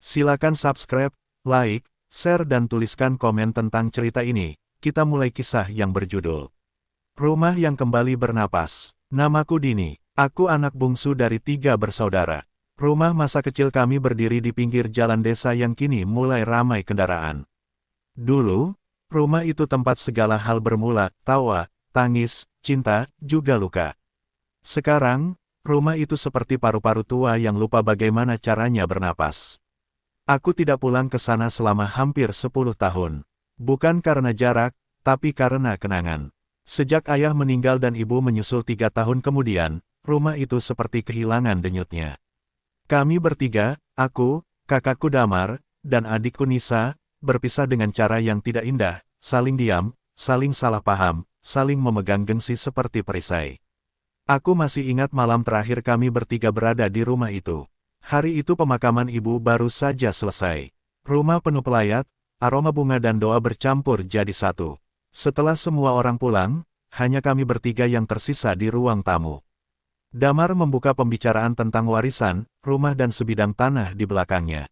Silakan subscribe, like, share dan tuliskan komen tentang cerita ini. Kita mulai kisah yang berjudul Rumah yang Kembali Bernapas. Namaku Dini. Aku anak bungsu dari 3 bersaudara. Rumah masa kecil kami berdiri di pinggir jalan desa yang kini mulai ramai kendaraan. Dulu, rumah itu tempat segala hal bermula, tawa, tangis, cinta, juga luka. Sekarang, rumah itu seperti paru-paru tua yang lupa bagaimana caranya bernapas. Aku tidak pulang ke sana selama hampir 10 tahun. Bukan karena jarak, tapi karena kenangan. Sejak ayah meninggal dan ibu menyusul 3 tahun kemudian, rumah itu seperti kehilangan denyutnya. Kami bertiga, aku, kakakku Damar, dan adikku Nisa, berpisah dengan cara yang tidak indah, saling diam, saling salah paham, saling memegang gengsi seperti perisai. Aku masih ingat malam terakhir kami bertiga berada di rumah itu. Hari itu pemakaman ibu baru saja selesai. Rumah penuh pelayat, aroma bunga dan doa bercampur jadi satu. Setelah semua orang pulang, hanya kami bertiga yang tersisa di ruang tamu. Damar membuka pembicaraan tentang warisan, rumah dan sebidang tanah di belakangnya.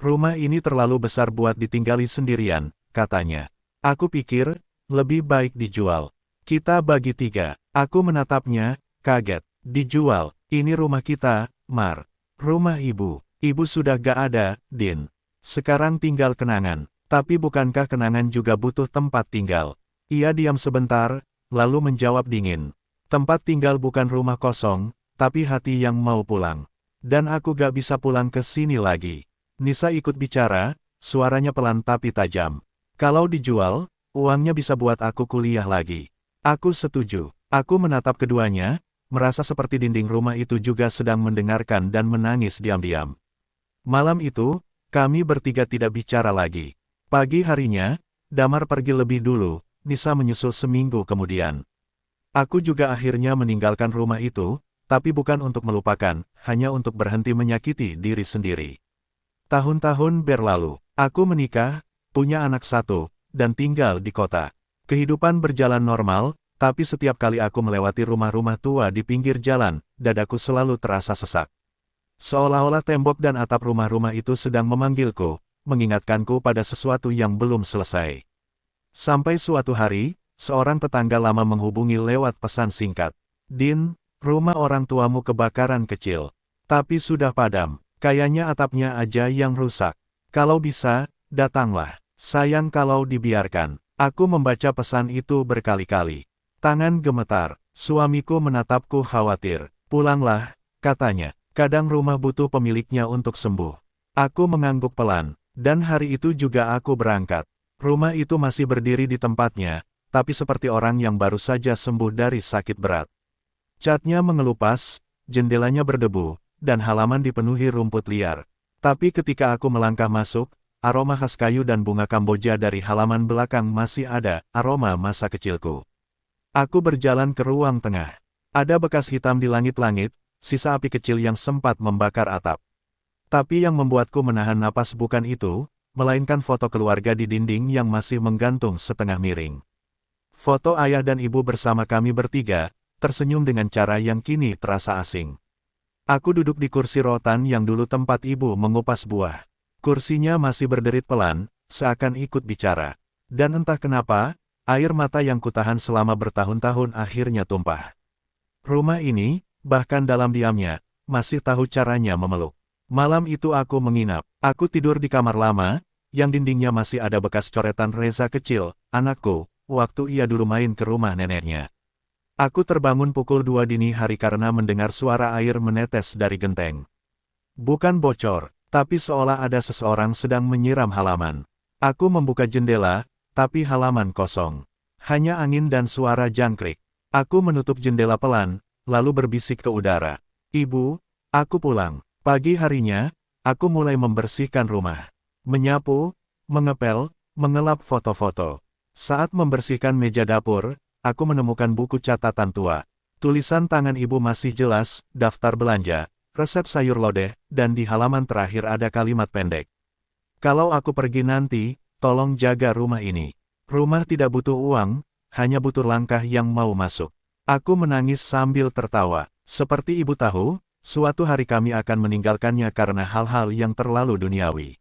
Rumah ini terlalu besar buat ditinggali sendirian, katanya. Aku pikir, lebih baik dijual. Kita bagi 3. Aku menatapnya, kaget. Dijual, ini rumah kita, Mar. Rumah ibu. Ibu sudah gak ada, Din. Sekarang tinggal kenangan. Tapi bukankah kenangan juga butuh tempat tinggal? Ia diam sebentar, lalu menjawab dingin. Tempat tinggal bukan rumah kosong, tapi hati yang mau pulang. Dan aku gak bisa pulang ke sini lagi. Nisa ikut bicara, suaranya pelan tapi tajam. Kalau dijual, uangnya bisa buat aku kuliah lagi. Aku setuju. Aku menatap keduanya, merasa seperti dinding rumah itu juga sedang mendengarkan dan menangis diam-diam. Malam itu, kami bertiga tidak bicara lagi. Pagi harinya, Damar pergi lebih dulu, Nisa menyusul seminggu kemudian. Aku juga akhirnya meninggalkan rumah itu, tapi bukan untuk melupakan, hanya untuk berhenti menyakiti diri sendiri. Tahun-tahun berlalu, aku menikah, punya anak 1, dan tinggal di kota. Kehidupan berjalan normal, tapi setiap kali aku melewati rumah-rumah tua di pinggir jalan, dadaku selalu terasa sesak. Seolah-olah tembok dan atap rumah-rumah itu sedang memanggilku, mengingatkanku pada sesuatu yang belum selesai. Sampai suatu hari, seorang tetangga lama menghubungi lewat pesan singkat. Din, rumah orang tuamu kebakaran kecil. Tapi sudah padam, kayaknya atapnya aja yang rusak. Kalau bisa, datanglah. Sayang kalau dibiarkan. Aku membaca pesan itu berkali-kali. Tangan gemetar, suamiku menatapku khawatir. Pulanglah, katanya. Kadang rumah butuh pemiliknya untuk sembuh. Aku mengangguk pelan, dan hari itu juga aku berangkat. Rumah itu masih berdiri di tempatnya, tapi seperti orang yang baru saja sembuh dari sakit berat. Catnya mengelupas, jendelanya berdebu, dan halaman dipenuhi rumput liar. Tapi ketika aku melangkah masuk, aroma khas kayu dan bunga Kamboja dari halaman belakang masih ada, aroma masa kecilku. Aku berjalan ke ruang tengah. Ada bekas hitam di langit-langit, sisa api kecil yang sempat membakar atap. Tapi yang membuatku menahan napas bukan itu, melainkan foto keluarga di dinding yang masih menggantung setengah miring. Foto ayah dan ibu bersama kami bertiga, tersenyum dengan cara yang kini terasa asing. Aku duduk di kursi rotan yang dulu tempat ibu mengupas buah. Kursinya masih berderit pelan, seakan ikut bicara. Dan entah kenapa, air mata yang kutahan selama bertahun-tahun akhirnya tumpah. Rumah ini, bahkan dalam diamnya, masih tahu caranya memeluk. Malam itu aku menginap. Aku tidur di kamar lama, yang dindingnya masih ada bekas coretan Reza kecil, anakku, waktu ia dulu main ke rumah neneknya. Aku terbangun pukul 2 dini hari karena mendengar suara air menetes dari genteng. Bukan bocor, tapi seolah ada seseorang sedang menyiram halaman. Aku membuka jendela, tapi halaman kosong. Hanya angin dan suara jangkrik. Aku menutup jendela pelan, lalu berbisik ke udara. Ibu, aku pulang. Pagi harinya, aku mulai membersihkan rumah. Menyapu, mengepel, mengelap foto-foto. Saat membersihkan meja dapur, aku menemukan buku catatan tua. Tulisan tangan ibu masih jelas, daftar belanja, resep sayur lodeh, dan di halaman terakhir ada kalimat pendek. Kalau aku pergi nanti, tolong jaga rumah ini. Rumah tidak butuh uang, hanya butuh langkah yang mau masuk. Aku menangis sambil tertawa. Seperti ibu tahu, Suatu hari kami akan meninggalkannya karena hal-hal yang terlalu duniawi.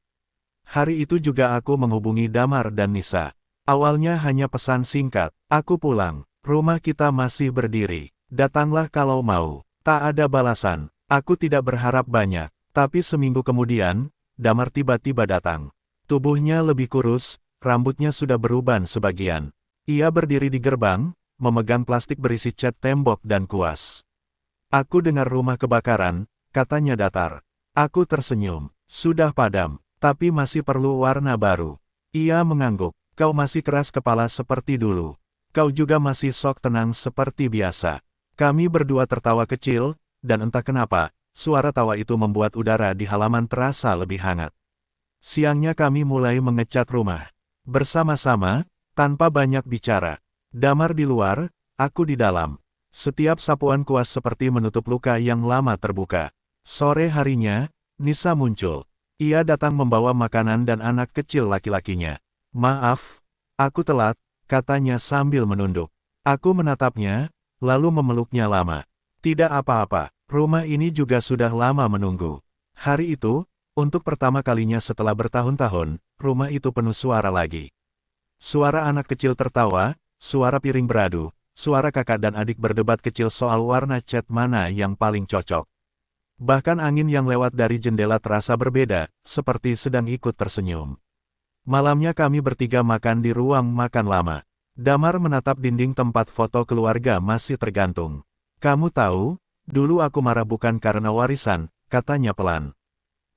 Hari itu juga aku menghubungi Damar dan Nisa. Awalnya hanya pesan singkat, aku pulang, rumah kita masih berdiri, datanglah kalau mau. Tak ada balasan, aku tidak berharap banyak, tapi seminggu kemudian, Damar tiba-tiba datang. Tubuhnya lebih kurus, rambutnya sudah beruban sebagian. Ia berdiri di gerbang, memegang plastik berisi cat tembok dan kuas. Aku dengar rumah kebakaran, katanya datar. Aku tersenyum, sudah padam, tapi masih perlu warna baru. Ia mengangguk, kau masih keras kepala seperti dulu. Kau juga masih sok tenang seperti biasa. Kami berdua tertawa kecil, dan entah kenapa, suara tawa itu membuat udara di halaman terasa lebih hangat. Siangnya kami mulai mengecat rumah. Bersama-sama, tanpa banyak bicara. Damar di luar, aku di dalam. Setiap sapuan kuas seperti menutup luka yang lama terbuka. Sore harinya, Nisa muncul. Ia datang membawa makanan dan anak kecil laki-lakinya. Maaf, aku telat, katanya sambil menunduk. Aku menatapnya, lalu memeluknya lama. Tidak apa-apa, rumah ini juga sudah lama menunggu. Hari itu, untuk pertama kalinya setelah bertahun-tahun, rumah itu penuh suara lagi. Suara anak kecil tertawa, suara piring beradu, suara kakak dan adik berdebat kecil soal warna cat mana yang paling cocok. Bahkan angin yang lewat dari jendela terasa berbeda, seperti sedang ikut tersenyum. Malamnya kami bertiga makan di ruang makan lama. Damar menatap dinding tempat foto keluarga masih tergantung. Kamu tahu, dulu aku marah bukan karena warisan, katanya pelan.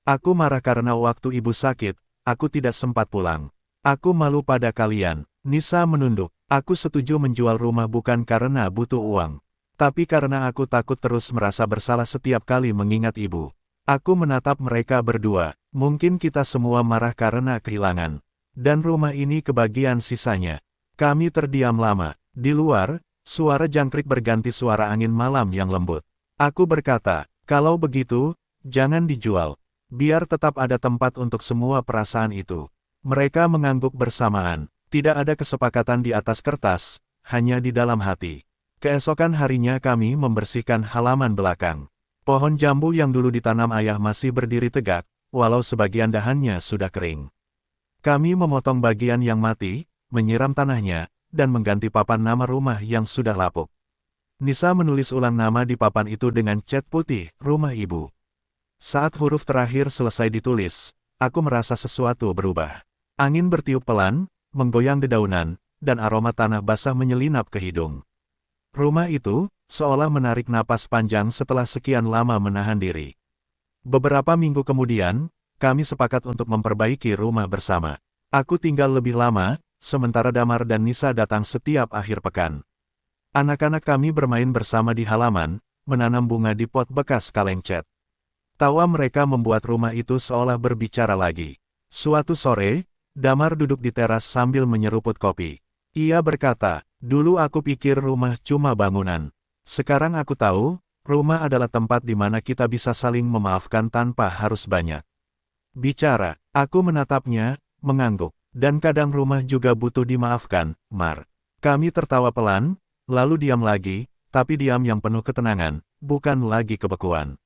Aku marah karena waktu ibu sakit, aku tidak sempat pulang. Aku malu pada kalian. Nisa menunduk. Aku setuju menjual rumah bukan karena butuh uang. Tapi karena aku takut terus merasa bersalah setiap kali mengingat ibu. Aku menatap mereka berdua. Mungkin kita semua marah karena kehilangan. Dan rumah ini kebagian sisanya. Kami terdiam lama. Di luar, suara jangkrik berganti suara angin malam yang lembut. Aku berkata, kalau begitu, jangan dijual. Biar tetap ada tempat untuk semua perasaan itu. Mereka mengangguk bersamaan. Tidak ada kesepakatan di atas kertas, hanya di dalam hati. Keesokan harinya kami membersihkan halaman belakang. Pohon jambu yang dulu ditanam ayah masih berdiri tegak, walau sebagian dahannya sudah kering. Kami memotong bagian yang mati, menyiram tanahnya, dan mengganti papan nama rumah yang sudah lapuk. Nisa menulis ulang nama di papan itu dengan cat putih, rumah ibu. Saat huruf terakhir selesai ditulis, aku merasa sesuatu berubah. Angin bertiup pelan, menggoyang dedaunan, dan aroma tanah basah menyelinap ke hidung. Rumah itu, seolah menarik napas panjang setelah sekian lama menahan diri. Beberapa minggu kemudian, kami sepakat untuk memperbaiki rumah bersama. Aku tinggal lebih lama, sementara Damar dan Nisa datang setiap akhir pekan. Anak-anak kami bermain bersama di halaman, menanam bunga di pot bekas kaleng cat. Tawa mereka membuat rumah itu seolah berbicara lagi. Suatu sore, Damar duduk di teras sambil menyeruput kopi. Ia berkata, dulu aku pikir rumah cuma bangunan. Sekarang aku tahu, rumah adalah tempat di mana kita bisa saling memaafkan tanpa harus banyak bicara. Aku menatapnya, mengangguk. Dan kadang rumah juga butuh dimaafkan, Mar. Kami tertawa pelan, lalu diam lagi, tapi diam yang penuh ketenangan, bukan lagi kebekuan.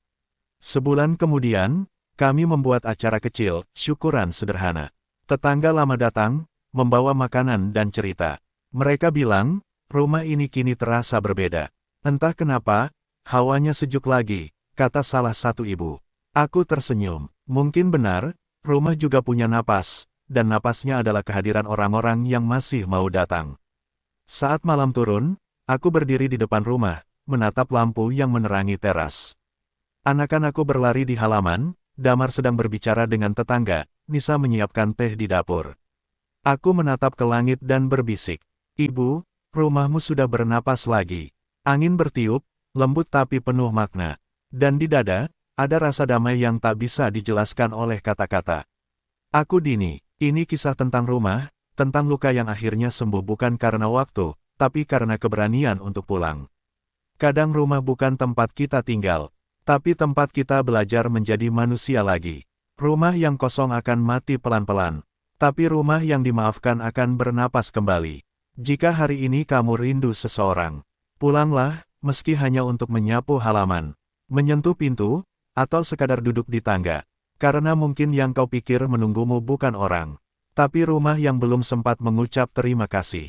Sebulan kemudian, kami membuat acara kecil, syukuran sederhana. Tetangga lama datang, membawa makanan dan cerita. Mereka bilang, rumah ini kini terasa berbeda. Entah kenapa, hawanya sejuk lagi, kata salah satu ibu. Aku tersenyum. Mungkin benar, rumah juga punya napas, dan napasnya adalah kehadiran orang-orang yang masih mau datang. Saat malam turun, aku berdiri di depan rumah, menatap lampu yang menerangi teras. Anak-anakku berlari di halaman, Damar sedang berbicara dengan tetangga, Nisa menyiapkan teh di dapur. Aku menatap ke langit dan berbisik. Ibu, rumahmu sudah bernapas lagi. Angin bertiup, lembut tapi penuh makna. Dan di dada, ada rasa damai yang tak bisa dijelaskan oleh kata-kata. Aku Dini, ini kisah tentang rumah, tentang luka yang akhirnya sembuh bukan karena waktu, tapi karena keberanian untuk pulang. Kadang rumah bukan tempat kita tinggal, tapi tempat kita belajar menjadi manusia lagi. Rumah yang kosong akan mati pelan-pelan, tapi rumah yang dimaafkan akan bernapas kembali. Jika hari ini kamu rindu seseorang, pulanglah, meski hanya untuk menyapu halaman. Menyentuh pintu, atau sekadar duduk di tangga. Karena mungkin yang kau pikir menunggumu bukan orang, tapi rumah yang belum sempat mengucap terima kasih.